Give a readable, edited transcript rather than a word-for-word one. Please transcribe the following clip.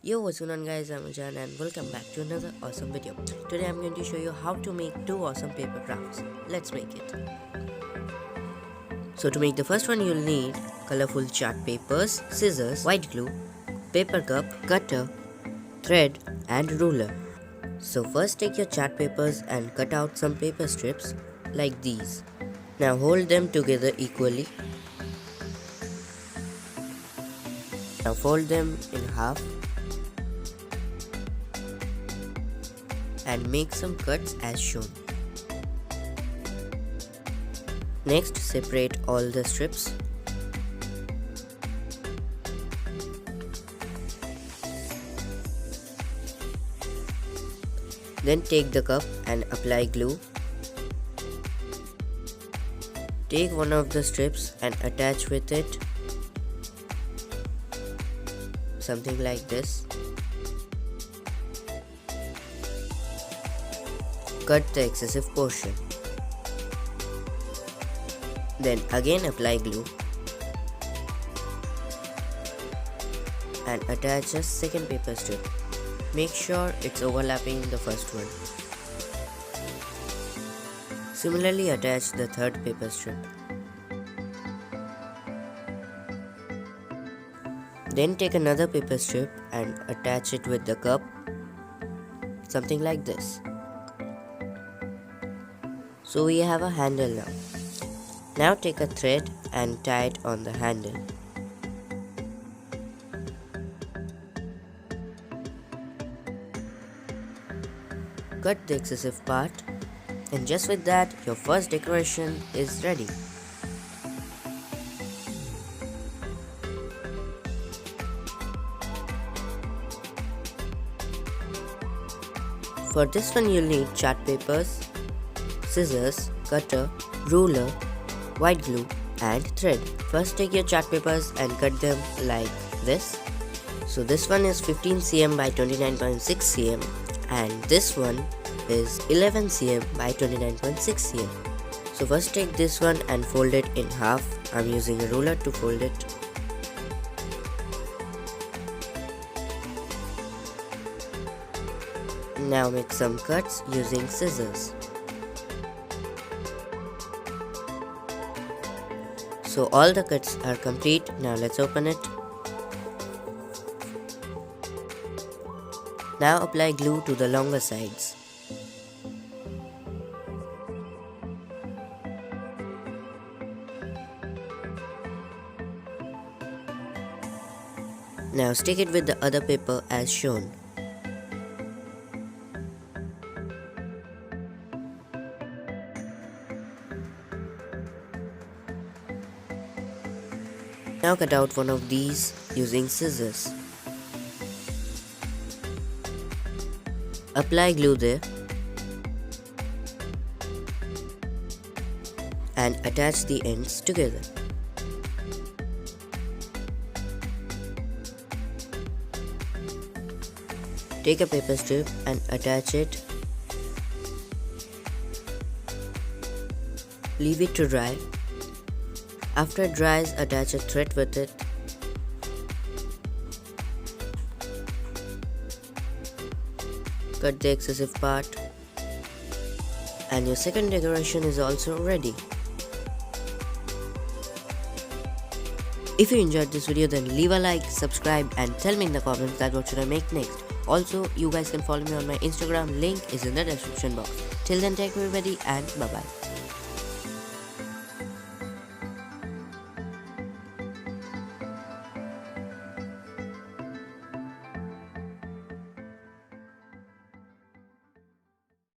Yo, what's going on guys, I'm Ujan and welcome back to another awesome video. Today I'm going to show you how to make two awesome paper crafts. Let's make it. So to make the first one you'll need colorful chart papers, scissors, white glue, paper cup, cutter, thread and ruler. So first take your chart papers and cut out some paper strips like these. Now hold them together equally. Now fold them in half and make some cuts as shown. Next, separate all the strips. Then take the cup and apply glue. Take one of the strips and attach with it, something like this. Cut the excessive portion. Then again apply glue and attach a second paper strip. Make sure it's overlapping the first one. Similarly attach the third paper strip. Then take another paper strip and attach it with the cup, something like this. So we have a handle now. Now take a thread and tie it on the handle. Cut the excessive part, and just with that your first decoration is ready. For this one you'll need chart papers, scissors, cutter, ruler, white glue and thread. First take your chart papers and cut them like this. So this one is 15 cm by 29.6 cm and this one is 11 cm by 29.6 cm. So first take this one and fold it in half. I'm using a ruler to fold it. Now make some cuts using scissors. So all the cuts are complete. Now let's open it. Now apply glue to the longer sides. Now stick it with the other paper as shown. Now cut out one of these using scissors. Apply glue there and attach the ends together. Take a paper strip and attach it. Leave it to dry. After it dries, attach a thread with it. Cut the excessive part. And your second decoration is also ready. If you enjoyed this video, then leave a like, subscribe and tell me in the comments that what should I make next. Also, you guys can follow me on my Instagram, link is in the description box. Till then, take care everybody and bye bye.